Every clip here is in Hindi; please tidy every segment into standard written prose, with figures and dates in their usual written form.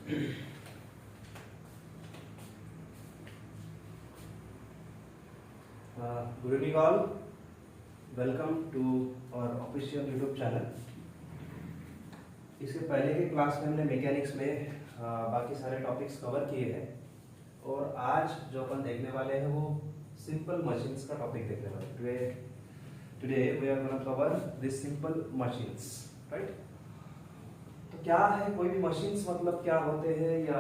Good evening all. Welcome to our official YouTube channel. इससे पहले के क्लास में हमने मैकेनिक्स में बाकी सारे टॉपिक्स कवर किए हैं और आज जो अपन देखने वाले हैं वो सिंपल मशीन्स का टॉपिक देखने वाले हैं। Today we are gonna cover this simple machines, right. तो क्या है, कोई भी मशीन्स मतलब क्या होते हैं, या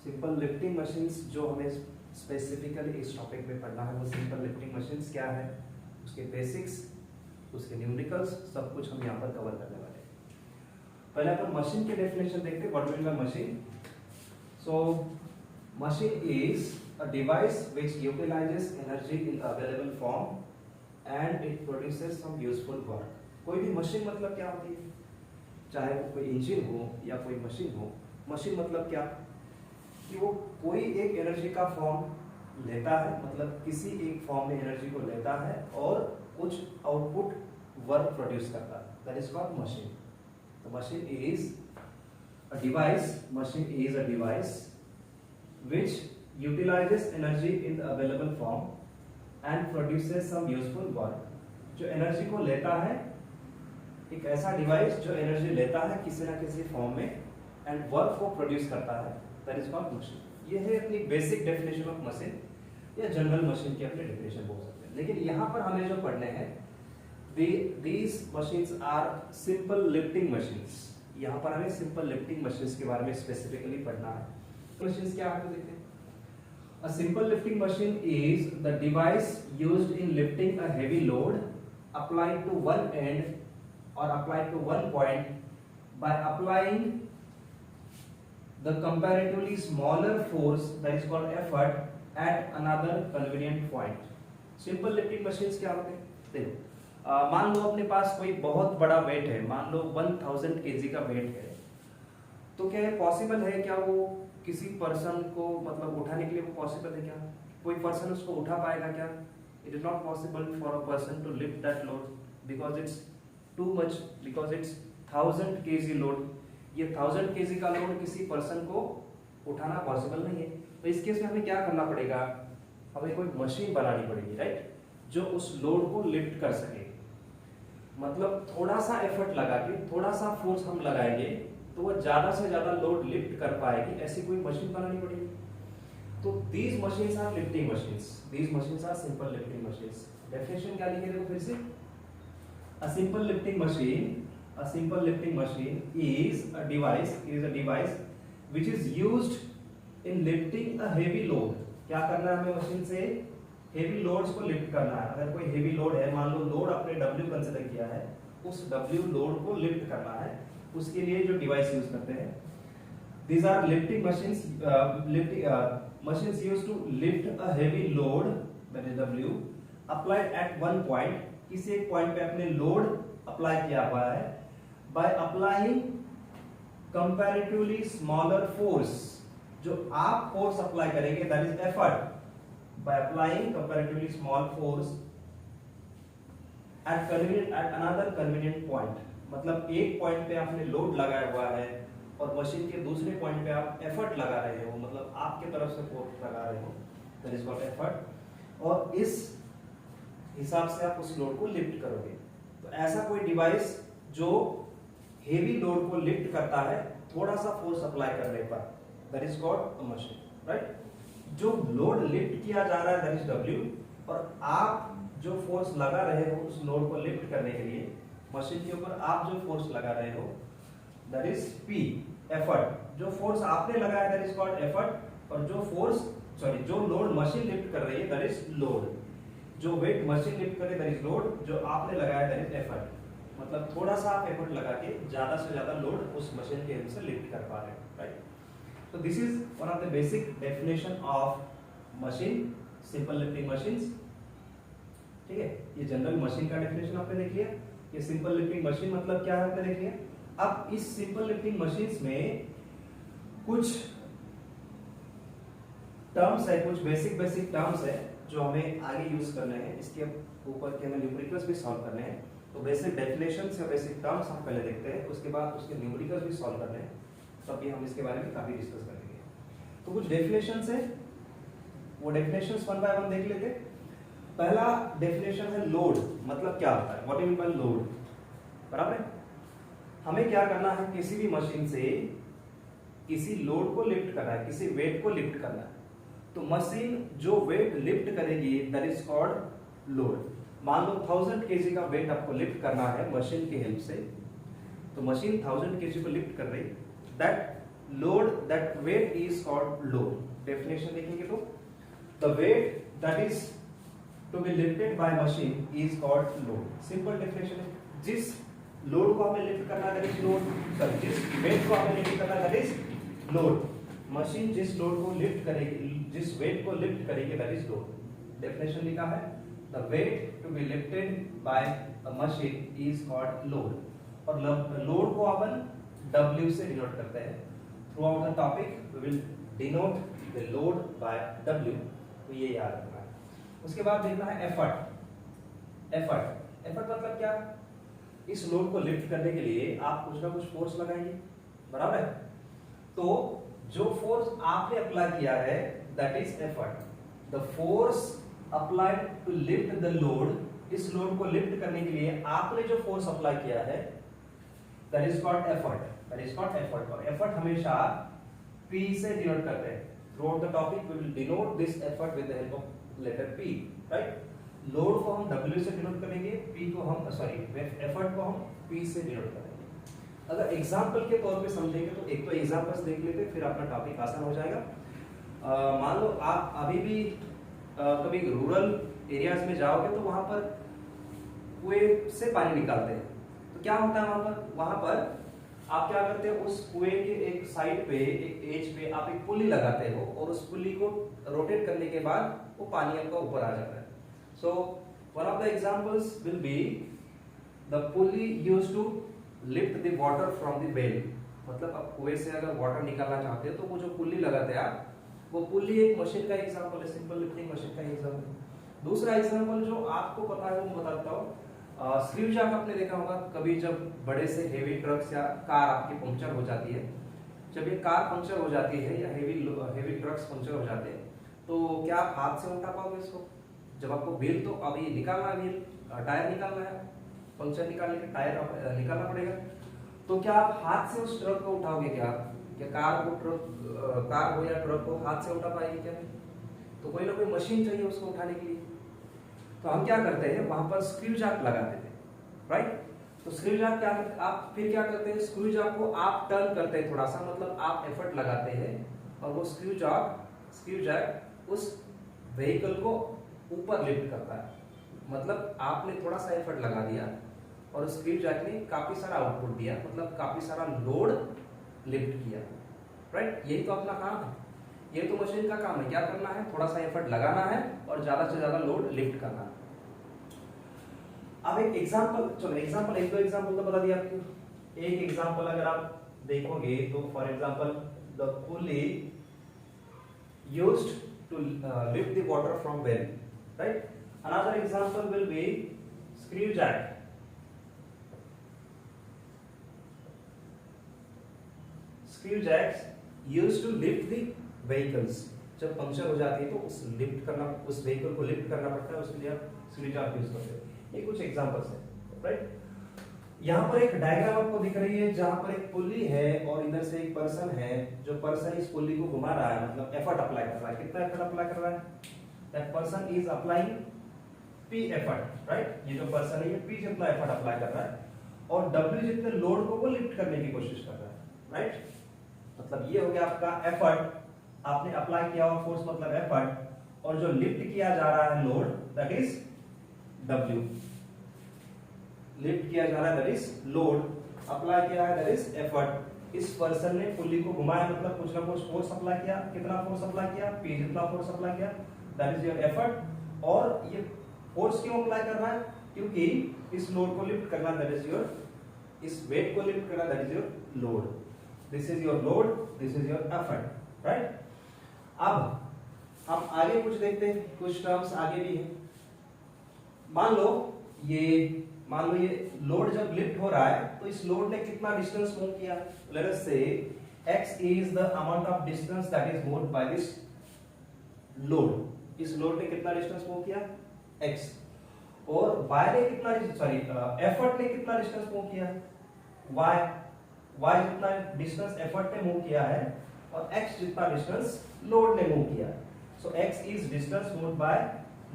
सिंपल लिफ्टिंग मशीन्स जो हमें स्पेसिफिकली इस टॉपिक में पढ़ना है, वो सिंपल लिफ्टिंग मशीन्स क्या है, उसके बेसिक्स, उसके न्यूमेरिकल्स, सब कुछ हम यहाँ पर कवर करने वाले हैं। पहले अपन मशीन की डेफिनेशन देखते हैं। What mean by machine? So machine is a device which utilises energy in available form and it produces some useful work. कोई भी मशीन मतलब क्या होती है, चाहे वो कोई इंजन हो या कोई मशीन हो। मशीन मतलब क्या कि वो कोई एक एनर्जी का फॉर्म लेता है, मतलब किसी एक फॉर्म में एनर्जी को लेता है और कुछ आउटपुट वर्क प्रोड्यूस करता है। That is called machine. तो machine is a device, machine is a device which utilises energy in the available form and produces some useful work. जो एनर्जी को लेता है, एक ऐसा डिवाइस जो एनर्जी लेता है किसी ना किसी फॉर्म में एंड वर्क को प्रोड्यूस करता है, दैट इज कॉल्ड मशीन। ये है अपनी बेसिक डेफिनेशन ऑफ मशीन, या जनरल मशीन की अपनी डेफिनेशन बोल सकते हैं। लेकिन यहाँ पर हमें जो पढ़ने हैं, these machines are simple lifting machines। यहाँ पर हमें सिंपल लिफ्टिंग मशीन्स के बारे में स्पेसिफिकली पढ़ना है। मशीन्स क्या है तो देखते हैं। A simple lifting machine is the device used in lifting a heavy load applied to one end or applied to one point by applying the comparatively smaller force, that is called effort, at another convenient point। Simple lifting machines क्या होते हैं? देखो, मान लो अपने पास कोई बहुत बड़ा वेट है, मान लो 1000 kg का वेट है, तो क्या ये पॉसिबल है क्या वो किसी पर्सन को मतलब उठाने के लिए वो पॉसिबल है क्या? कोई पर्सन उसको उठा पाएगा क्या? It is not possible for a person to lift that load because it's too much, because it's 1000 kg load. ये 1000 kg का लोड किसी पर्सन को उठाना पॉसिबल नहीं है। तो इस केस में हमें क्या करना पड़ेगा? हमें कोई मशीन बनानी पड़ेगी, राइट, जो उस लोड को लिफ्ट कर सके। मतलब थोड़ा सा एफर्ट लगा के, थोड़ा सा फोर्स हम लगाएंगे तो वो ज्यादा से ज्यादा लोड लिफ्ट कर पाएगी, ऐसी कोई मशीन बनानी पड़ेगी। तो these machines are lifting machines, these machines are simple lifting machines. Definition क्या लिखे देखो फिर से। A simple lifting machine, a simple lifting machine is a device which is used in lifting a heavy load। क्या करना है हमें मशीन से? हेवी लोड्स को लिफ्ट करना है। अगर कोई हेवी लोड है, मान लो लोड आपने W कंसीडर किया है, उस W लोड को लिफ्ट करना है, उसके लिए जो डिवाइस यूज करते हैं, these are lifting machines, machines used to lift a heavy load, that is W, applied at one point। किसी एक पॉइंट पे अपने लोड अप्लाई किया हुआ है by applying comparatively smaller force। जो आप फोर्स अप्लाई करेंगे that is effort, by applying comparatively small force at another convenient point। मतलब एक पॉइंट पे आपने लोड लगाया हुआ है और मशीन के दूसरे पॉइंट पे आप एफर्ट लगा रहे हो, मतलब आपके तरफ से फोर्स लगा रहे हो, that is called effort। और इस हिसाब से आप उस लोड को लिफ्ट करोगे। तो ऐसा कोई डिवाइस जो हेवी लोड को लिफ्ट करता है थोड़ा सा फोर्स अप्लाई करने पर, that is called a machine, right. जो लोड लिफ्ट किया जा रहा है दैट इज W, और आप जो फोर्स लगा रहे हो उस लोड को लिफ्ट करने के लिए, मशीन के ऊपर आप जो फोर्स लगा रहे हो दैट इज P, एफर्ट। जो फोर्स आपने लगाया दैट इज कॉल्ड एफर्ट, और जो लोड मशीन लिफ्ट कर रही है दैट इज लोड। जो वेट मशीन लिफ्ट करे दैट इज लोड, जो आपने लगाया दैट इज एफर्ट। मतलब थोड़ा सा आप एफर्ट लगा के ज्यादा से ज्यादा लोड उस मशीन के हेल्प से लिफ्ट कर पा रहे हैं, राइट। तो this is one of the basic definition of machine, simple lifting machines. ठीक है, ये जनरल मशीन का डेफिनेशन आपने देख लिया। ये सिंपल लिफ्टिंग मशीन मतलब क्या है आपने देख लिया। अब इस सिंपल लिफ्टिंग मशीन्स में कुछ टर्म्स है, कुछ बेसिक टर्म्स है जो हमें आगे यूज करने हैं। इसके ऊपर के हमें न्यूमेरिकल्स भी सॉल्व करने हैं। तो बेसिक डेफिनेशंस या बेसिक टर्म्स हम पहले देखते हैं, उसके बाद उसके न्यूमेरिकल्स भी सॉल्व करने हैं। तब भी हम इसके बारे में काफी डिस्कस करेंगे। तो कुछ डेफिनेशंस है, वो डेफिनेशंस वन बाय वन देख लेते। पहला डेफिनेशन है लोड, मतलब क्या होता है, what you mean by load, बराबर है। हमें क्या करना है, किसी भी मशीन से किसी लोड को लिफ्ट करना है, किसी वेट को लिफ्ट करना है, तो मशीन जो वेट लिफ्ट करेगी दैट इज कॉल्ड लोड। मान लो 1000 kg का वेट आपको लिफ्ट करना है मशीन की हेल्प से, तो मशीन 1000 kg को लिफ्ट कर रही, that load, that weight is called load. Definition देखेंगे तो the weight that is to be lifted by machine is called load. Simple definition है, जिस लोड को हमें लिफ्ट करना है दैट इज लोड, सॉरी जिस वेट को हमें लिफ्ट करना है दैट इज लोड। मशीन जिस लोड को लिफ्ट करेगी, जिस वेट को लिफ्ट करेगी दैट इज लोड। डेफिनेशन लिखा है the weight to be lifted by a machine is called load, और लोड को अपन W से डिनोट करते हैं। Throughout the topic we will denote the load by W, तो ये याद रखना है। उसके बाद देखना है एफर्ट। एफर्ट मतलब क्या, इस लोड को लिफ्ट करने के लिए आप कुछ ना कुछ फोर्स लगाएंगे, बराबर है। तो जो फोर्स आपने अप्लाई किया है that is effort. The force applied to lift the load, इस लोड को लिफ्ट करने के लिए आपने जो फोर्स अप्लाई किया है that is called effort, that is called effort. और एफर्ट हमेशा P से डिनोट करते हैं। Throughout the topic we will denote this effort with the help of letter P, right. Load को हम W से डिनोट करेंगे, P को हम सॉरी एफर्ट को हम P से डिनोट करेंगे। अगर एग्जांपल के तौर पे समझेंगे तो एक तो एग्जांपल्स देख लेते हैं, फिर अपना टॉपिक आसान हो जाएगा। मान लो आप अभी भी कभी रूरल एरियाज में जाओगे तो वहां पर कुएं से पानी निकालते हैं, तो क्या होता है वहां पर आप क्या करते हो, उस कुएं के एक साइड पे, एक एज पे आप एक पुली लगाते हो, और उस पुली को रोटेट करने के बाद वो पानी आपका ऊपर आ जाता है। So one of the examples will be the pulley used to lift the water from the well. मतलब आप कुएं से अगर वाटर निकालना चाहते हो तो वो जो पुली लगाते हैं आप, वो पुली एक मशीन का एग्जांपल है, सिंपल लिफ्टिंग मशीन का एग्जांपल। दूसरा एग्जांपल जो आपको पता है वो बताता हूँ। स्क्रू जैक आपने देखा होगा कभी, जब बड़े से हेवी ट्रक्स या कार आपकी पंक्चर हो जाती है, जब ये कार पंक्चर हो जाती है या हेवी ट्रक्स पंक्चर हो जाते हैं, तो क्या आप हाथ से उठा पाओगे इसको? जब आपको व्हील, तो अभी निकालना है, व्हील टायर निकालना है, पंक्चर निकालने के टायर निकालना पड़ेगा, तो क्या आप हाथ से उस ट्रक को उठाओगे? क्या कार हो या ट्रक को हाथ से उठा पाएगी? क्या नहीं। तो कोई ना कोई मशीन चाहिए उसको उठाने के लिए। तो हम क्या करते हैं, वहां पर स्क्रू जैक लगाते थे, राइट। तो स्क्रू जैक क्या, आप फिर क्या करते हैं, स्क्रू जैक को आप टर्न करते हैं थोड़ा सा, मतलब आप एफर्ट लगाते हैं, और वो स्क्रू जैक उस व्हीकल को ऊपर लिफ्ट करता है। मतलब आपने थोड़ा सा एफर्ट लगा दिया और स्क्रू जैक ने काफी सारा आउटपुट दिया, मतलब काफी सारा लोड लिफ्ट किया, राइट। यही तो अपना काम है, ये तो मशीन का काम है। क्या करना है, थोड़ा सा एफर्ट लगाना है और ज्यादा से ज्यादा लोड लिफ्ट करना है। अब एक एग्जांपल, चलो एग्जांपल, एक दो एग्जांपल तो बता दिया आपको। एक एग्जांपल अगर आप देखोगे तो for example the pulley used to lift the water from well, right. Another example will be screw jack. Screw jacks used to lift the vehicles. जब पंक्चर हो जाती है तो उस व्हीकल को लिफ्ट करना पड़ता है, उसके लिए आप स्क्रू जैक यूज करते हो। ये कुछ एग्जांपल्स हैं, राइट। यहाँ पर एक डायग्राम आपको दिख रही है जहां पर एक पुली है और इधर से एक पर्सन है, जो पर्सन इस पुली को घुमा रहा है, मतलब एफर्ट अप्लाई कर रहा है। कितना एफर्ट अप्लाई कर रहा है? That person is applying P effort, right. ये जो पर्सन है ये P जितना एफर्ट अप्लाई कर रहा है, और W जितने लोड को वो लिफ्ट करने की कोशिश कर रहा है, राइट। मतलब ये हो गया आपका एफर्ट, आपने अप्लाई किया हुआ फोर्स मतलब एफर्ट, और जो लिफ्ट किया जा रहा है load that is W। Lift किया जा रहा है दैट इज लोड, अप्लाई किया है दैट इज एफर्ट। इस पर्सन ने पुली को घुमाया, मतलब कुछ ना कुछ फोर्स अप्लाई किया। कितना फोर्स अप्लाई किया? P जितना फोर्स अप्लाई किया, दैट इज योर एफर्ट। और ये फोर्स क्यों अप्लाई कर रहा है? क्योंकि इस लोड को लिफ्ट करना दैट इज योर, इस वेट को लिफ्ट करना that is your load. This is your load, this is your effort, right. अब हम आगे कुछ देखते हैं, कुछ टर्म्स आगे भी है। मान लो ये लोड जब लिफ्ट हो रहा है तो इस लोड ने कितना डिस्टेंस मूव किया? लेट अस से x is the amount of distance that is moved by this load. इस लोड ने कितना डिस्टेंस मूव किया x, और y ने कितना, सॉरी एफर्ट ने कितना डिस्टेंस मूव किया y जितना डिस्टेंस एफर्ट ने मूव किया है और x जितना डिस्टेंस लोड ने मूव किया है. सो x is distance moved by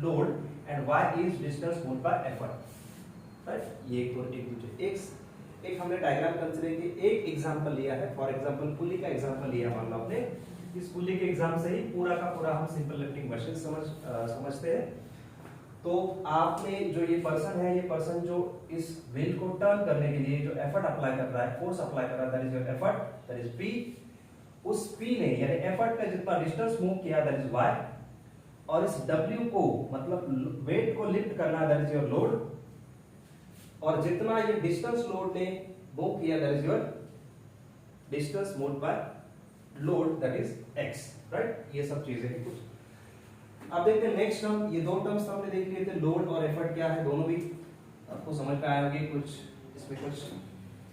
load and y is distance moved by effort. Right, ये एक दूसरे एक हमने डायग्राम कंसीडर की, एक एग्जांपल लिया है. फॉर एग्जांपल पुली का एग्जांपल लिया मान लो आपने. इस पुली के एग्जाम से ही पूरा का पूरा हम सिंपल लिफ्टिंग मशीन समझते हैं. तो आपने जो ये पर्सन जो इस व्हील को टर्न करने के लिए जो एफर्ट अप्लाई कर रहा है, फोर्स अप्लाई कर रहा है, that is your effort, that is P. उस P ने यानी एफर्ट ने जितना डिस्टेंस मूव किया दैट इज Y, और इस W को मतलब वेट को लिफ्ट करना दैट इज योर लोड, और जितना ये डिस्टेंस लोड ने मूव किया that is your distance moved by load that is x. Right, ये सब चीजें हैं कुछ. अब देखते हैं नेक्स्ट टर्म. ये दो टर्म्स हमने देख लिए थे, लोड और एफर्ट क्या है, दोनों भी आपको समझ में आए होंगे. कुछ इसमें कुछ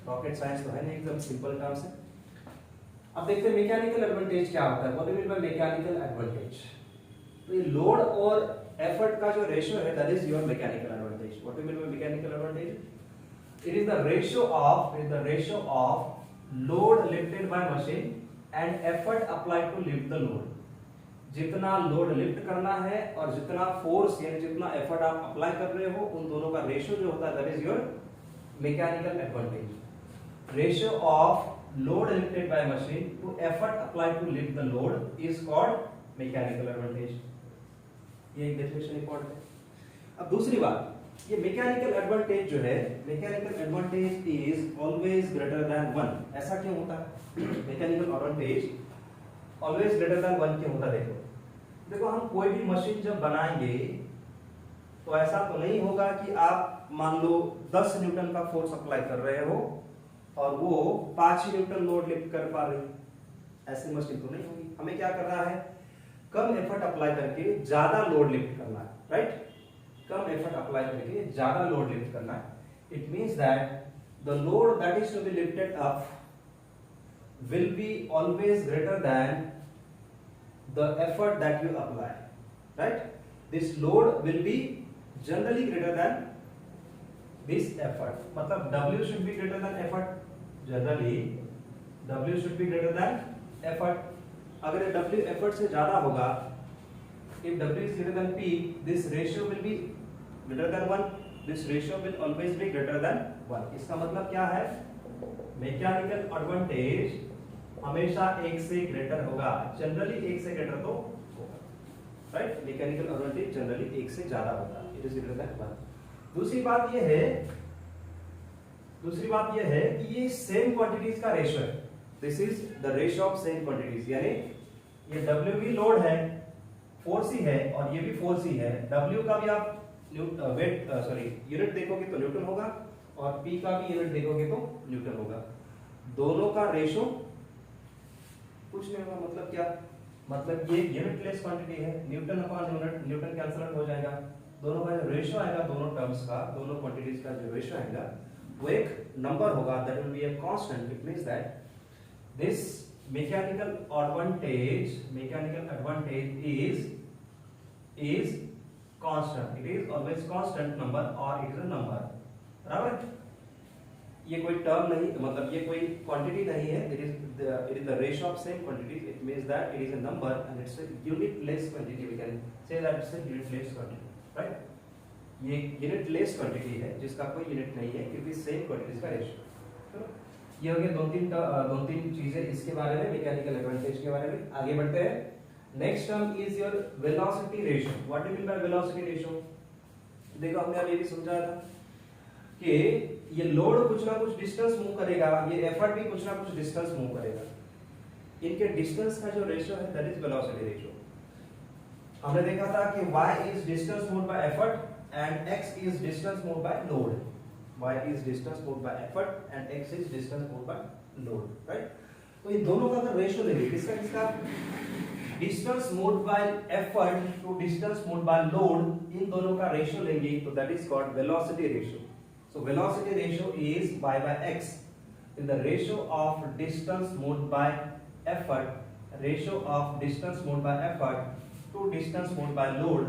रॉकेट साइंस तो है नहीं, एकदम सिंपल टर्म्स है. अब देखते हैं मैकेनिकल एडवांटेज क्या होता है. What do mean by mechanical advantage. तो ये लोड और एफर्ट का जो रेशियो है that is your mechanical advantage. What do mean by mechanical advantage. It is the ratio of load lifted by machine and effort applied to lift the load. जितना लोड लिफ्ट करना है और जितना फोर्स यानी जितना एफर्ट आप अप्लाई कर रहे हो, उन दोनों का रेशियो जो होता है that is your mechanical advantage. Ratio of load lifted by machine to effort applied to lift the load is called mechanical advantage. ये एक डेफिनेशन इंपॉर्टेंट है. अब दूसरी बात, ये मैकेनिकल एडवांटेज जो है, mechanical advantage is always greater than 1. ऐसा क्यों होता है? Mechanical advantage always greater than 1 क्यों होता है? देखो हम कोई भी मशीन जब बनाएंगे तो ऐसा तो नहीं होगा कि आप मान लो 10 न्यूटन का फोर्स अप्लाई कर रहे हो और वो 5 ही न्यूटन लोड लिफ्ट कर पा रही है. ऐसी मशीन तो नहीं होगी. हमें क्या करना है, कम एफर्ट अप्लाई करके ज्यादा लोड लिफ्ट करना है. राइट, कम एफर्ट अप्लाई करके ज्यादा लोड लिफ्ट करना है. It means that the load that is to be lifted up will be always greater than the effort that you apply. Right, this load will be generally greater than this effort. मतलब W should be greater than effort. Generally W should be greater than effort. अगर W effort से ज्यादा होगा, if W is greater than P, this ratio will be greater than 1. This ratio will always be greater than 1. इसका मतलब क्या है, मैकेनिकल एडवांटेज हमेशा 1 से ग्रेटर होगा. जनरली 1 से ग्रेटर तो होगा. राइट, मैकेनिकल एडवांटेज जनरली 1 से ज्यादा होगा. It is greater than 1. दूसरी बात यह है कि ये सेम क्वांटिटीज का रेशियो है. This is the ratio of same quantities. यानी ये W भी लोड है, फोर्स ही है, और ये भी फोर्स ही है. W का भी आप यूनिट देखोगे तो न्यूटन होगा, और P का भी यूनिट देखोगे तो न्यूटन होगा. दोनों का रेशियो कुछ नहीं होगा. मतलब क्या, मतलब ये यूनिटलेस क्वांटिटी है. Newton upon unit, Newton cancel out हो जाएगा. दोनों का जो रेशियो आएगा, दोनों टर्म्स का, दोनों क्वांटिटीज का जो रेशियो आएगा वो एक नंबर होगा. That will be a constant. It means that this mechanical advantage is constant. It is always constant number और इट इज अ नंबर. बराबर, ये कोई टर्म नहीं, मतलब ये कोई क्वांटिटी नहीं है. It is the ratio of same quantities. It means that it is a number and it's a unitless quantity. We can say that it's a unitless quantity. Right, ये यूनिटलेस क्वांटिटी है जिसका कोई यूनिट नहीं है, क्योंकि सेम क्वांटिटीज का रेशियो. चलो, ये हो गया दो तीन चीजें इसके बारे में, मैकेनिकल एडवांटेज के बारे में. आगे बढ़ते हैं. Next term is your velocity ratio. What do mean by velocity ratio. देखो हमने अभी भी समझाया था कि ये लोड कुछ ना कुछ डिस्टेंस मूव करेगा, ये एफर्ट भी कुछ ना कुछ डिस्टेंस मूव करेगा. इनके डिस्टेंस का जो रेशियो है दैट इज वेलोसिटी रेशियो. हमने देखा था कि y is distance moved by effort and x is distance moved by load. y is distance moved by effort and x is distance moved by load. Right? तो इन दोनों का अगर रेशियो लेंगे, किसका distance moved by effort to distance moved by load, इन दोनों का रेशियो लेंगे तो that is called velocity ratio. So velocity ratio is y by x. in the ratio of distance moved by effort, ratio of distance moved by effort to distance moved by load,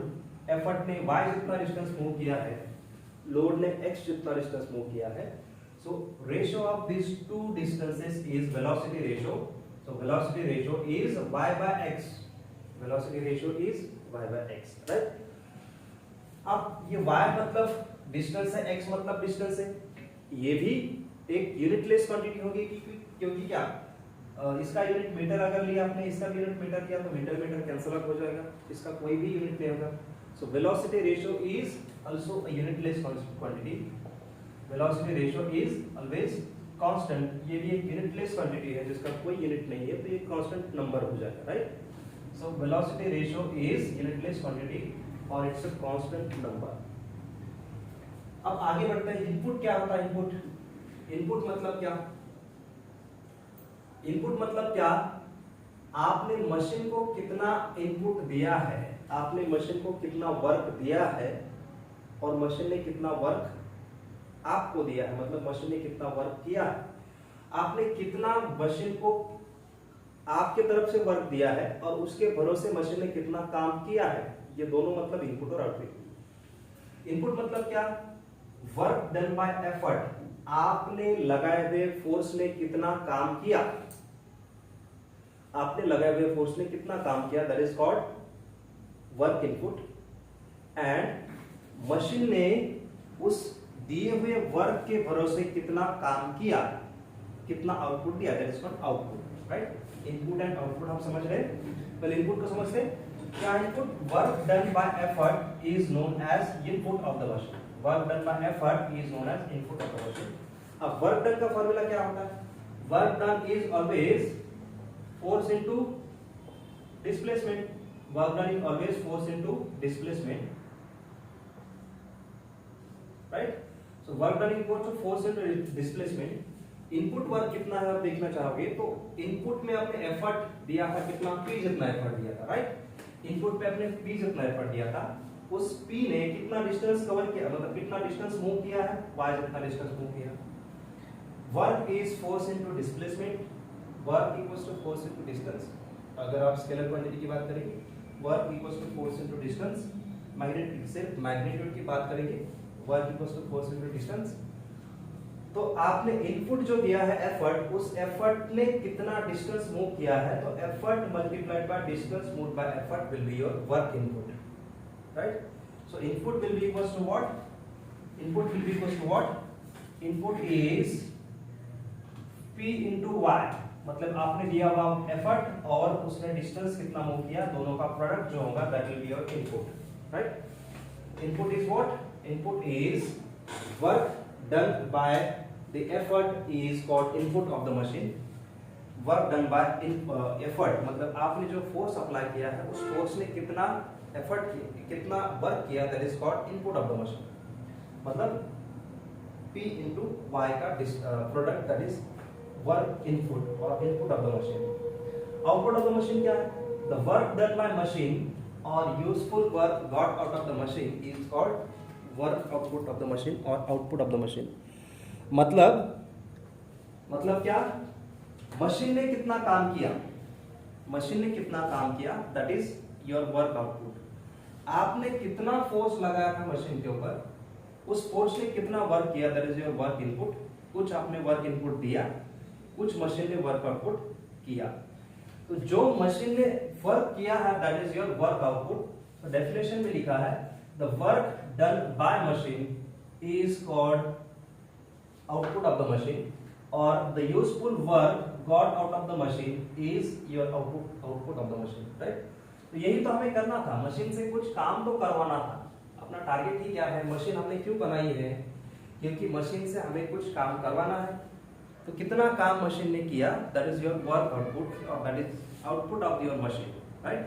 effort ने y जितना डिस्टेंस मूव किया है, लोड ने x जितना डिस्टेंस मूव किया है, so ratio of these two distances is velocity ratio. So velocity ratio is y by x, velocity ratio is y by x, right? अब ये y मतलब डिस्टेंस है, x मतलब डिस्टेंस है, ये भी एक यूनिटलेस क्वांटिटी होगी क्योंकि क्या इसका यूनिट मीटर अगर लिया आपने, इसका यूनिट मीटर किया तो मीटर मीटर कैंसिल आउट हो जाएगा, इसका कोई भी यूनिट नहीं होगा. So velocity ratio is also a unitless quantity. Velocity ratio is always constant. ये भी एक यूनिटलेस क्वांटिटी है जिसका कोई यूनिट नहीं है, तो ये कांस्टेंट नंबर हो जाएगा, right? So velocity ratio is unitless quantity और इट्स अ कांस्टेंट नंबर. अब आगे बढ़ते हैं. इनपुट क्या होता है? इनपुट मतलब क्या? इनपुट मतलब क्या? आपने मशीन को कितना इनपुट दिया है, आपने मशीन को कितना वर्क दिया है और मशीन ने कितना वर्क आपको दिया है, मतलब मशीन ने कितना वर्क किया है, आपने कितना मशीन को आपके तरफ से वर्क दिया है और उसके भरोसे मशीन ने कितना काम किया है, ये दोनों मतलब इनपुट और आउटपुट. इनपुट मतलब क्या? Work done by effort. आपने लगाए हुए फोर्स ने कितना काम किया, आपने लगाए हुए फोर्स ने कितना काम किया, that is called work input. And machine ने उस दिए हुए वर्क के भरोसे कितना काम किया, कितना आउटपुट दिया, that is called output, right? Input and output हम समझ रहे हैं. पहले इनपुट को समझते हैं. क्या input? Work done by effort is known as input of the machine. Work done by effort is known as input of the machine. अब वर्क डन का फार्मूला क्या होता है? Work done is always force into displacement. Work done is always force into displacement, right? So work done is equal to force into displacement. Input work कितना है आप देखना चाहोगे तो इनपुट में आपने एफर्ट दिया था कितना, P जितना एफर्ट दिया था, राइट? इनपुट पे आपने P जितना एफर्ट दिया था, उस P ने कितना डिस्टेंस कवर किया, मतलब कितना डिस्टेंस मूव किया है, y जितना डिस्टेंस मूव किया. Work is force into displacement. Work equals to force into distance. अगर आप स्केलर क्वांटिटी की बात करेंगे, work equals to force into distance. Magnetic से मैग्नीट्यूड की बात करेंगे, work equals to force into distance. तो आपने इनपुट जो दिया है एफर्ट, उस एफर्ट ने कितना डिस्टेंस मूव किया है, तो effort multiplied by distance moved by effort will be your work input, right? So input will be equals to what? Input will be equals to what? Input is P into Y. मतलब आपने दिया हुआ एफर्ट और उसने डिस्टेंस कितना मूव किया, दोनों का प्रोडक्ट जो होगा that will be your input, right? Input is what? Input is work done by the effort is called input of the machine. work done by effort मतलब आपने जो फोर्स अप्लाई किया है उस फोर्स ने कितना एफर्ट किया, कितना वर्क किया, that is called input of the machine. मतलब P into Y का product that is work input और input of the machine. Output of the machine क्या है? The work done by machine और useful work got out of the machine is called work output of the machine और आउटपुट ऑफ द मशीन. मतलब क्या? मशीन ने कितना काम किया, मशीन ने कितना काम किया, that is your work output. आपने कितना फोर्स लगाया था मशीन के ऊपर, उस फोर्स ने कितना वर्क किया, that is your work input. कुछ आपने वर्क इनपुट दिया, कुछ मशीन ने वर्क आउटपुट किया. तो जो मशीन ने वर्क किया है that is your work output. तो डेफिनेशन में लिखा है the work done by machine is called output of the machine or the useful work got out of the machine is your output of the machine, right? तो यही तो हमें करना था, मशीन से कुछ काम तो करवाना था. अपना टारगेट ही क्या है? मशीन हमने क्यों बनाई है? क्योंकि मशीन से हमें कुछ काम करवाना है. तो कितना काम मशीन ने किया, that is your work output और that is output of your machine, right?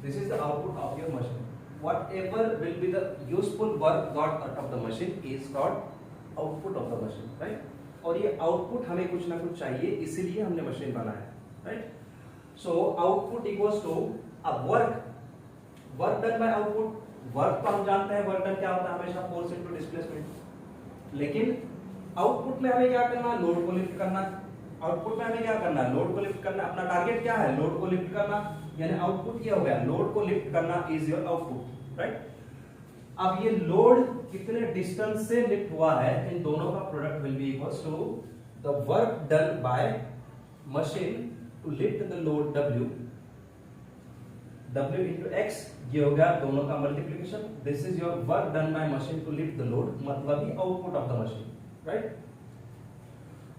This is the output of your machine. Whatever will be the useful work got out of the machine is called output of the machine, right? और ये output हमें कुछ ना कुछ चाहिए, इसीलिए हमने मशीन बनाया, right? So output equals to a work done by output. Work तो हम जानते हैं, वर्क डन क्या होता है, हमेशा फोर्स इनटू डिस्प्लेसमेंट. लेकिन आउटपुट में हमें क्या करना है, लोड को लिफ्ट करना है। आउटपुट में हमें क्या करना है, लोड को लिफ्ट करना। अपना टारगेट क्या है, लोड को लिफ्ट करना, यानी आउटपुट ये हो गया, लोड को लिफ्ट करना इज योर आउटपुट, राइट। अब ये लोड कितने डिस्टेंस से लिफ्ट हुआ है, इन दोनों का product will be equals to the work done by machine to lift the load W, W into x, ये हो गया दोनों का multiplication. This is your work done by machine to lift the load, मतलब ही output of the machine, right.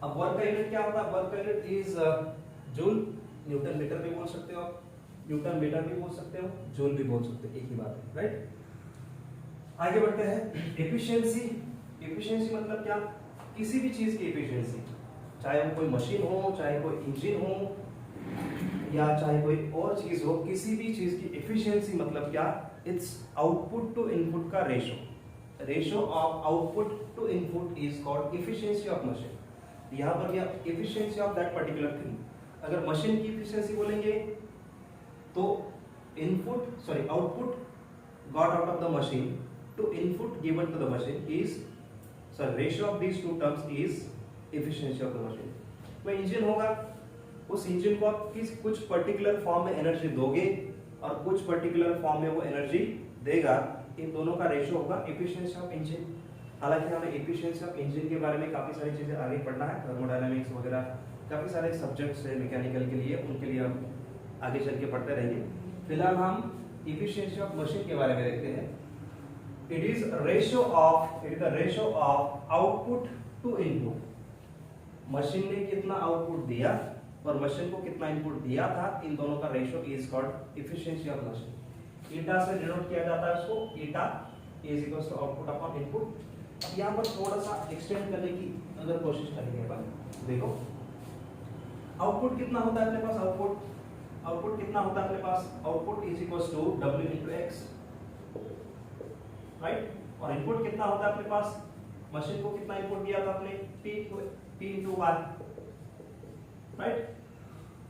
अब वर्क का यूनिट क्या होता है, वर्क का unit is joule, newton metre भी बोल सकते हो आप, न्यूटन मीटर भी बोल सकते हो, जूल भी बोल सकते हो, एक ही बात है, राइट। आगे बढ़ते हैं। एफिशिएंसी, एफिशिएंसी मतलब क्या, किसी भी चीज की एफिशिएंसी, चाहे वो कोई मशीन हो, चाहे कोई इंजन हो, या चाहे कोई और चीज हो, किसी भी चीज की एफिशिएंसी मतलब क्या, इट्स आउटपुट टू इनपुट का ratio, ratio of output to input is called efficiency of machine. यहाँ पर क्या, efficiency of that particular thing. अगर मशीन की एफिशिएंसी बोलेंगे तो input sorry output got out of the machine to input given to the machine is ratio of these two terms is efficiency of the machine. कोई इंजन होगा, उस इंजन को आप किस कुछ पर्टिकुलर फॉर्म में एनर्जी दोगे और कुछ पर्टिकुलर फॉर्म में वो एनर्जी देगा, इन दोनों का रेशियो होगा एफिशिएंसी ऑफ इंजन। हालांकि हमें एफिशिएंसी ऑफ इंजन के बारे में काफी सारी चीजें आगे पढ़ना है, थर्मोडायनामिक्स वगैरह काफी सारे सब्जेक्ट्स है मैकेनिकल के लिए, उनके लिए हम आगे चल के पढ़ते रहेंगे। फिलहाल हम एफिशिएंसी ऑफ मशीन के बारे में देखते हैं। It is the ratio of output to input. Machine ने कितना आउटपुट दिया और मशीन को कितना इनपुट दिया था, इन दोनों का ratio is called efficiency of machine. Eta से डिनोट किया जाता है इसको, eta is equals to output upon input. अब यहाँ पर थोड़ा सा एक्सटेंड करने की अगर कोशिश करेंगे अपन, देखो आउटपुट कितना होता है अपने पास, आउटपुट कितना होता है अपने पास, output is equals to W into x, right. और इनपुट कितना होता है अपने पास, मशीन को कितना इनपुट दिया था आपने, P into y, राइट।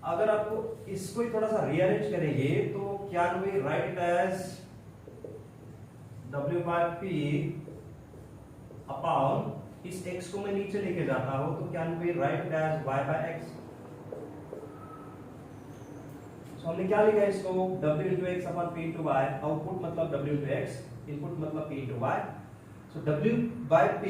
अगर आपको इसको ही थोड़ा सा रीअरेंज करेंगे तो can we write it as W by P upon, इस x को मैं नीचे लेके जाता हूं तो can we write it as y by x। So हमने क्या लिखा है इसको, W into x upon P into y, output मतलब W into x, इनपुट मतलब P into y। So W by P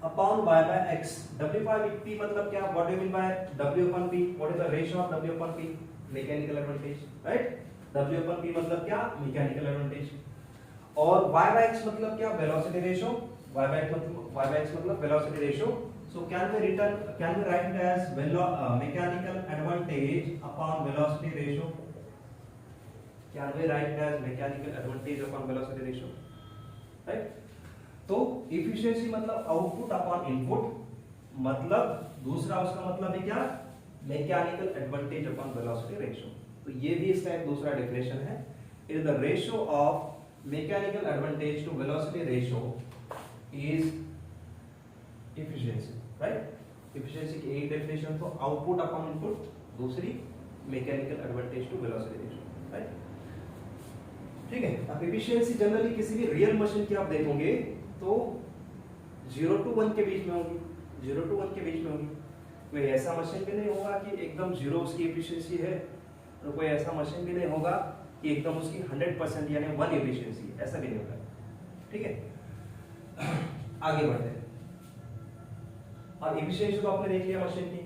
upon y by x। W by P मतलब क्या, what do you mean by W upon P, what is the ratio of W upon P, mechanical advantage, right. W upon P मतलब क्या, मैकेनिकल एडवांटेज। और y by x मतलब क्या, velocity ratio, y by x मतलब velocity ratio. So can we write it as mechanical advantage upon velocity ratio, can we write it as mechanical advantage upon velocity ratio, right. तो एफिशिएंसी मतलब आउटपुट अपॉन इनपुट, मतलब दूसरा उसका मतलब है क्या, mechanical advantage upon velocity ratio. तो ये भी इसका एक दूसरा डेफिनेशन है, it is the ratio of mechanical advantage to velocity ratio is efficiency, right. Efficiency की एक डेफिनेशन तो आउटपुट अपॉन इनपुट, दूसरी mechanical advantage to velocity ratio, right. ठीक है। अब एफिशिएंसी जनरली किसी भी रियल मशीन की आप देखोगे तो 0 to 1 के बीच में होगी, 0 to 1 के बीच में होगी। कोई ऐसा मशीन भी नहीं होगा कि एकदम 0 उसकी एफिशिएंसी है, और कोई ऐसा मशीन भी नहीं होगा कि एकदम उसकी 100% यानी 1 एफिशिएंसी है, ऐसा भी नहीं होगा, ठीक है। आगे बढ़ते हैं। अब एफिशिएंसी तो आपने देख लिया मशीन की।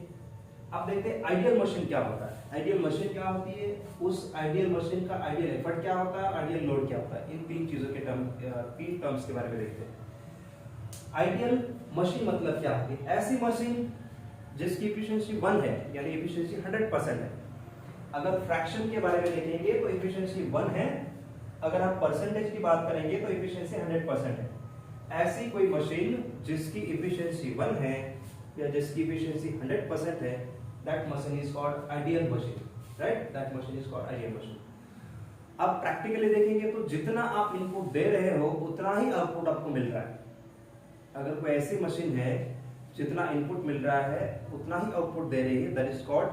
अब देखते हैं आइडियल मशीन क्या होता है। आइडियल मशीन क्या होती है, उस आइडियल मशीन का आइडियल एफर्ट क्या होता है, आइडियल लोड क्या होता है, इन तीन चीजों के तीन टर्म्स के बारे में देखते हैं। आइडियल मशीन मतलब क्या होती है, ऐसी मशीन जिसकी एफिशिएंसी 1 है, यानी एफिशिएंसी 100% है। अगर फ्रैक्शन के बारे में देखेंगे तो एफिशिएंसी 1 है, अगर आप परसेंटेज की बात करेंगे तो एफिशिएंसी 100% है। ऐसी कोई मशीन जिसकी एफिशिएंसी 1 है या जिसकी एफिशिएंसी 100% है, that machine is called ideal machine, right, that machine is called ideal machine। अब प्रैक्टिकली देखेंगे तो जितना आप इनपुट दे रहे हो उतना ही आउटपुट आपको मिल रहा है। अगर कोई ऐसी मशीन है जितना इनपुट मिल रहा है उतना ही आउटपुट दे रही है, that is called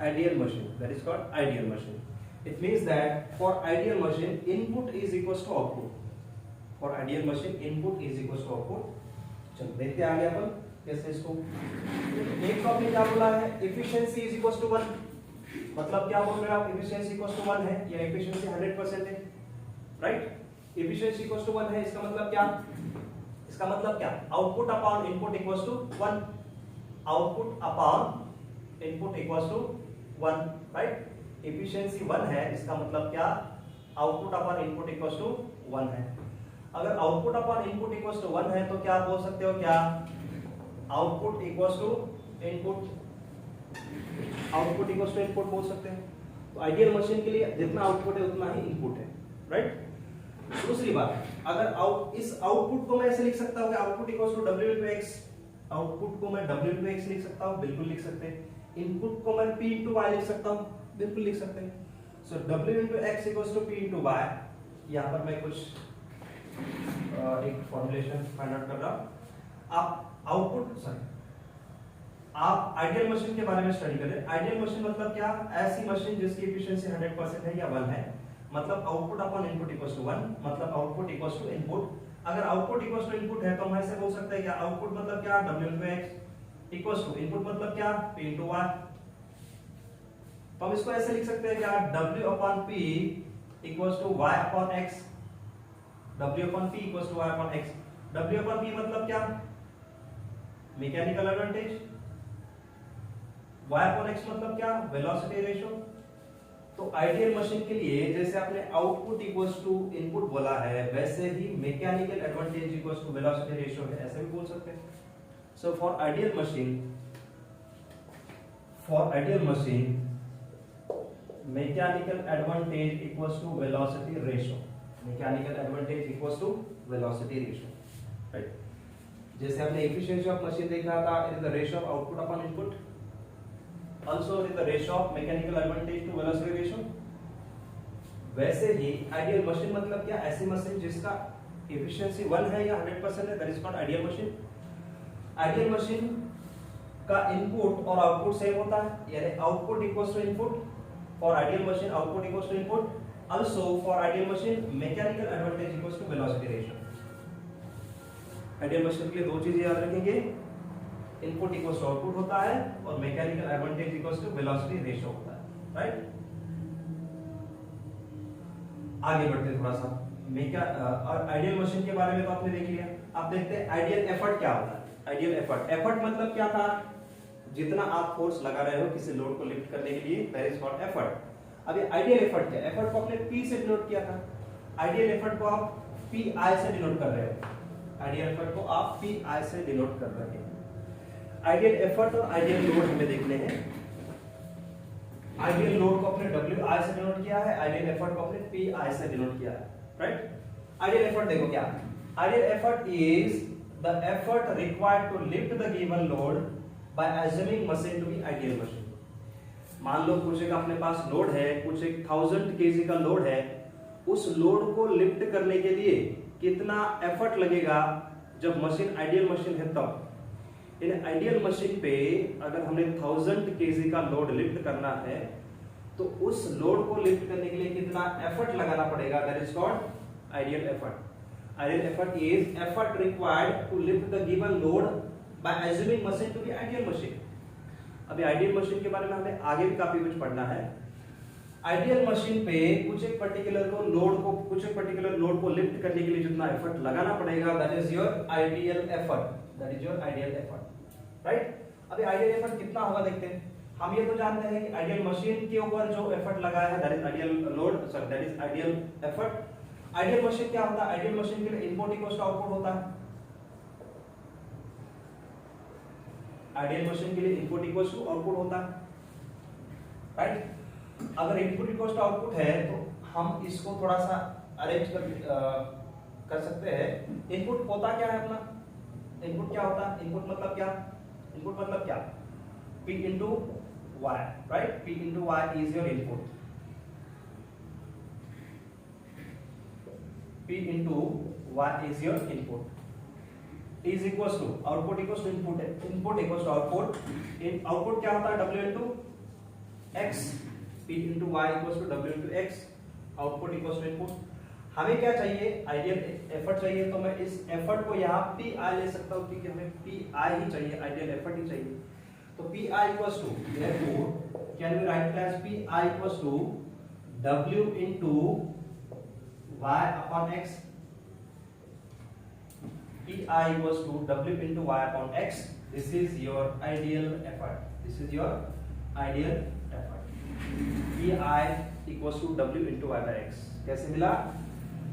ideal machine, that is called ideal machine। it means that for ideal machine input is equals to output, for ideal machine input is equals to output। चलो देखते हैं आगे अपन कैसे इसको। एक टॉपिक क्या बोला है, एफिशिएंसी इज इक्वल टू 1, मतलब क्या बोल रहे हैं आप, एफिशिएंसी इक्वल टू 1 है या एफिशिएंसी 100% है, राइट। एफिशिएंसी इक्वल टू 1 है, इसका मतलब क्या, इसका मतलब क्या, output upon input equal to 1, output upon input equal to 1, right. Efficiency 1 है, इसका मतलब क्या, output upon input equal to 1 है। अगर output upon input equal to 1 है तो क्या बोल सकते हो, क्या output equal to input, output equal to input बोल सकते हैं। तो आइडियल मशीन के लिए जितना आउटपुट है उतना ही इनपुट है, राइट। दूसरी बात, अगर इस आउटपुट को मैं ऐसे लिख सकता हूं कि output equal to W into X, output को मैं W into X लिख सकता हूं, बिल्कुल लिख सकते हैं। इनपुट को मैं P into Y लिख सकता हूं, बिल्कुल लिख सकते हैं। So W into X equal to P into Y, यहां पर मैं कुछ एक फॉर्मूलेशन फाइंड आउट कर रहा हूं। आप आउटपुट, सॉरी, आप आइडियल मशीन के बारे में स्टडी कर रहे हैं। आइडियल मशीन मतलब क्या, ऐसी मशीन जिसकी एफिशिएंसी 100% है या 1 है, मतलब output upon input equals to 1, मतलब आउटपुट इक्वल्स टू इनपुट। अगर आउटपुट इक्वल्स टू इनपुट है तो हम ऐसे बोल सकते हैं क्या, आउटपुट मतलब क्या, W into X equals to input मतलब क्या, P into Y। तो हम इसको ऐसे लिख सकते हैं क्या, W upon P equals to Y upon X, W upon P equals to Y upon X। W upon P मतलब क्या, mechanical advantage, Y upon X मतलब क्या, वेलोसिटी रेशियो। तो आइडियल मशीन के लिए जैसे आपने आउटपुट इक्वल्स टू इनपुट बोला है, वैसे ही mechanical advantage equals to velocity ratio है, ऐसे भी बोल सकते हैं। So for ideal machine mechanical advantage equals to velocity ratio, mechanical advantage equals to velocity ratio, right. जैसे आपने एफिशिएंसी ऑफ मशीन देखा था, it is the ratio of output upon input, also it is the ratio of mechanical advantage to velocity ratio। वैसे ही आइडियल मशीन मतलब क्या, ऐसी मशीन जिसका एफिशिएंसी 1 है या 100% है, that is called ideal machine. Ideal machine का इनपुट और आउटपुट सेम होता है, यानी output equals to input. For ideal machine output equals to input, also for ideal machine mechanical advantage equals to velocity ratio. Ideal machine के लिए दो चीजें याद रखेंगे, इनपुट इक्वल्स टू आउटपुट होता है और mechanical advantage equals to velocity ratio होता है, राइट। आगे बढ़ते हैं थोड़ा सा। और आइडियल मशीन के बारे में तो आपने देख लिया। अब देखते हैं आइडियल एफर्ट क्या होता है। आइडियल एफर्ट, एफर्ट मतलब क्या था, जितना आप फोर्स लगा रहे हो किसी लोड को लिफ्ट करने के लिए, दैट इज कॉल्ड एफर्ट। अब ये आइडियल एफर्ट क्या है, एफर्ट को आपने P से डिनोट किया था, आइडियल एफर्ट को आप PI से डिनोट कर रहे हो, आइडियल एफर्ट को आप PI से डिनोट कर रहे हैं। आइडियल एफर्ट और आइडियल लोड हमें देखने हैं। आइडियल लोड को अपने WI से डिनोट किया है, आइडियल एफर्ट को अपने PI से डिनोट किया है, राइट। आइडियल एफर्ट देखो क्या, ideal effort is the effort required to lift the given load by assuming machine to be ideal machine. मान लो कुछ एक अपने पास लोड है, कुछ एक 1000 kg का लोड है, उस लोड को लिफ्ट करने के लिए कितना एफर्ट लगेगा जब मशीन आइडियल मशीन है तब। इन आइडियल मशीन पे अगर हमने 1000 kg का लोड लिफ्ट करना है तो उस लोड को लिफ्ट करने के लिए कितना एफर्ट लगाना पड़ेगा, that is called ideal effort. Ideal effort is effort required to lift the given load by assuming machine to be ideal machine. अभी आइडियल मशीन के बारे में हमें आगे भी काफी कुछ पढ़ना है। आइडियल मशीन पे कुछ एक पर्टिकुलर लोड को लिफ्ट करने के लिए जितना एफर्ट लगाना पड़ेगा, that is your ideal effort, that is your ideal effort, right. अभी आइडियल एफर्ट कितना होगा देखते हैं। हम ये तो जानते हैं कि आइडियल मशीन के ऊपर जो एफर्ट लगाया है that is ideal load, sorry that is ideal effort. Ideal machine क्या होता है, आइडियल मशीन के लिए इनपुट इक्वल्स टू आउटपुट होता है। आइडियल मशीन के लिए इनपुट इक्वल्स टू आउटपुट होता है, राइट। अगर इनपुट इक्वल्स टू आउटपुट है तो हम इसको थोड़ा सा अरेंज कर सकते हैं। इनपुट होता क्या है अपना, इनपुट क्या होता है, इनपुट मतलब क्या, इनपुट मतलब क्या, P into Y, right? P into Y is your input. P into Y is your input. Is equals to output equals to input. Input equals to output. In output क्या होता है, W into X. P into Y equals to W into X. Output equals to input. हमें क्या चाहिए, आइडियल एफर्ट चाहिए, तो मैं इस एफर्ट को यहाँ पी आई ले सकता हूँ क्योंकि हमें पी आई ही चाहिए, आइडियल एफर्ट ही चाहिए। तो P I equals to, therefore can we write as P I equals to W into y upon x. Pi equals to W into y upon x. This is your ideal effort. This is your ideal effort. Pi equals to W into y by x. कैसे मिला?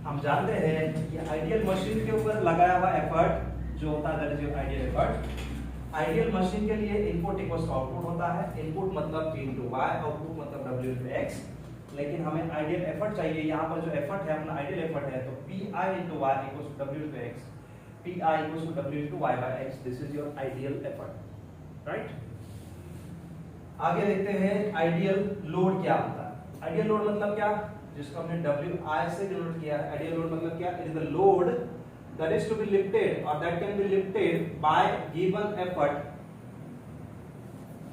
हम जानते हैं कि आइडियल मशीन के ऊपर लगाया हुआ एफर्ट जो होता है that is your ideal effort. Ideal machine के लिए इनपुट इक्वल्स टू आउटपुट होता है। इनपुट मतलब P into y, आउटपुट मतलब W into x। लेकिन हमें आइडियल एफर्ट चाहिए, यहाँ पर जो एफर्ट है अपना आइडियल एफर्ट है, तो Pi into y equals to W into x, Pi equals to W into y by x, this is your ideal effort, right? आगे देखते हैं आइडियल लोड क्या होता है। आइडियल लोड मतलब क्या, जिसको हमने Wi से डिनोट किया है। आइडियल लोड मतलब क्या, it is the load that is to be lifted or that can be lifted by given effort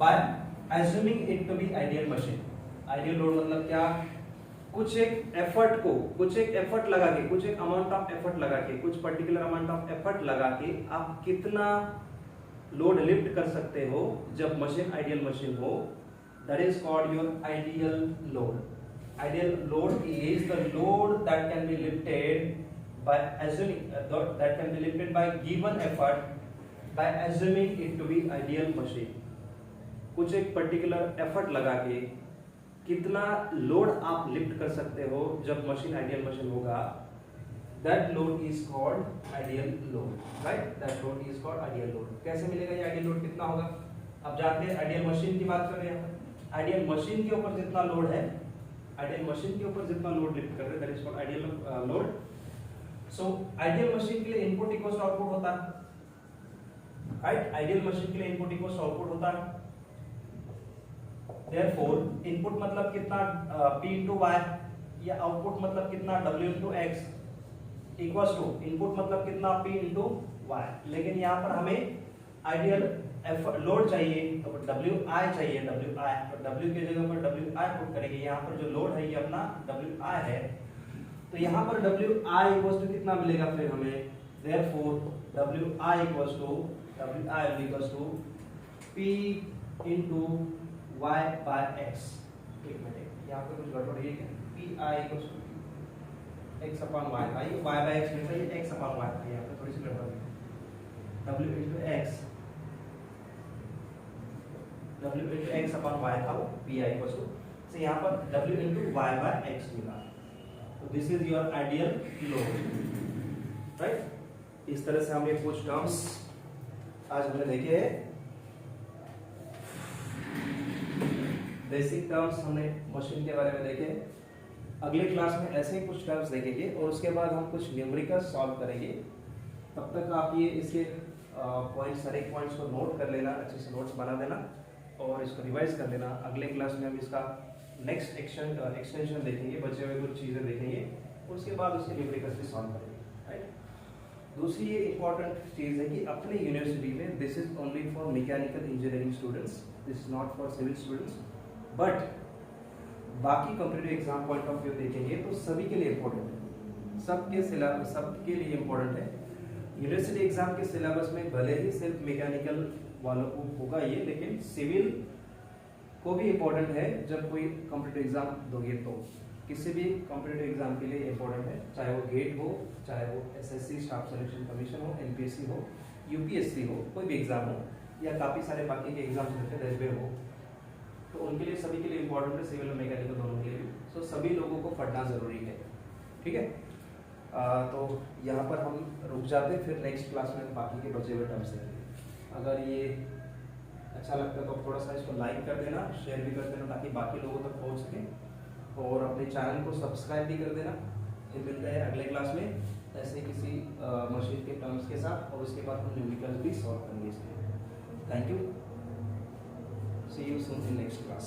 by assuming it to be ideal machine। Ideal load मतलब क्या, कुछ एक एफर्ट लगा के, कुछ एक अमाउंट ऑफ एफर्ट लगा के, कुछ पर्टिकुलर अमाउंट ऑफ एफर्ट लगा के आप कितना लोड लिफ्ट कर सकते हो जब मशीन आइडियल मशीन हो, that is called your ideal load. Ideal load is the load that can be lifted by assuming that can be lifted by given effort by assuming it to be ideal machine। कुछ एक पर्टिकुलर एफर्ट लगा के कितना लोड आप लिफ्ट कर सकते हो जब मशीन आइडियल मशीन होगा, that load is called ideal load, right? That load is called ideal load। कैसे मिलेगा ये आइडियल लोड, कितना होगा? अब जानते हैं आइडियल मशीन की बात कर रहे हैं, आइडियल मशीन के ऊपर जितना लोड है, आइडियल मशीन के ऊपर जितना लोड लिफ्ट कर रहे हैं that is called ideal load. So ideal machine के लिए इनपुट इक्वल्स टू आउटपुट होता है, राइट? आइडियल मशीन के लिए इनपुट इक्वल्स टू आउटपुट होता है। देयरफॉर इनपुट मतलब कितना P into y या आउटपुट मतलब कितना W into x equals to input मतलब कितना P into y। लेकिन यहाँ पर हमें आइडियल लोड चाहिए तो WI चाहिए, WI, और W की जगह पर WI पुट करेंगे। यहाँ पर जो लोड है ये अपना WI है, तो यहाँ पर WI इक्वल्स टू कितना मिलेगा फिर हमें, therefore WI equals to P into y by x। एक मिनट, यहाँ पे कुछ गड़बड़ है क्या? Pi equals to x upon y, आइए y by x मिलता है, x अपॉन y है, यहाँ पे थोड़ी सी गड़बड़ है। W into x upon y था वो Pi इक्वल्स टू, से यहाँ पर W into y by x मिला। तो this is your ideal load, right? इस तरह से हम ये कुछ टर्म्स आज हमने देखे हैं, बेसिक टर्म्स हमने मशीन के बारे में देखे। अगले क्लास में ऐसे ही कुछ टर्म्स देखेंगे और उसके बाद हम कुछ न्यूमेरिकल सॉल्व करेंगे। तब तक आप ये इसके पॉइंट्स, हर एक पॉइंट्स को नोट कर लेना, अच्छे से नोट्स बना देना और इसको रिवाइज कर लेना। अगले क्लास में हम इसका नेक्स्ट एक्सटेंशन देखेंगे, बचे हुए कुछ चीज़ें देखेंगे और उसके बाद उसके न्यूमेरिकल्स भी सॉल्व करेंगे, राइट? दूसरी ये इंपॉर्टेंट चीज़ है कि अपने यूनिवर्सिटी में this is only for mechanical engineering students, this is not for civil students. But बाकी competitive exam point of view देखेंगे तो सभी के लिए इम्पोर्टेंट है, सबके लिए इम्पोर्टेंट है। यूनिवर्सिटी एग्जाम के सिलेबस में भले ही सिर्फ मैकेनिकल वालों को होगा ये, लेकिन सिविल को भी इम्पोर्टेंट है। जब कोई कॉम्पिटिटिव एग्जाम दोगे तो किसी भी कॉम्पिटिटिव एग्जाम के लिए इम्पोर्टेंट है, चाहे वो गेट हो, चाहे वो SSC स्टाफ सिलेक्शन कमीशन हो, MPSC हो, UPSC हो, कोई भी एग्जाम हो, या काफ़ी सारे बाकी के एग्जाम्स होते हैं रेलवे हो, तो उनके लिए सभी के लिए इम्पोर्टेंट है, सिविल और मैकेनिकल दोनों के लिए। सो सभी लोगों को पढ़ना ज़रूरी है, ठीक है? तो यहाँ पर हम रुक जाते हैं, फिर नेक्स्ट क्लास में बाकी के बचे हुए टर्म्स देखेंगे। अगर ये अच्छा लगता है तो थोड़ा सा इसको लाइक कर देना, शेयर भी कर देना ताकि बाकी लोगों तक पहुँच सके, और अपने चैनल को सब्सक्राइब भी कर देना। फिर मिलते हैं अगले क्लास में ऐसे किसी मशीन के टर्म्स के साथ, और उसके बाद हम न्यूमेरिकल भी सॉल्व करेंगे इसमें। Thank you, see you soon in next class.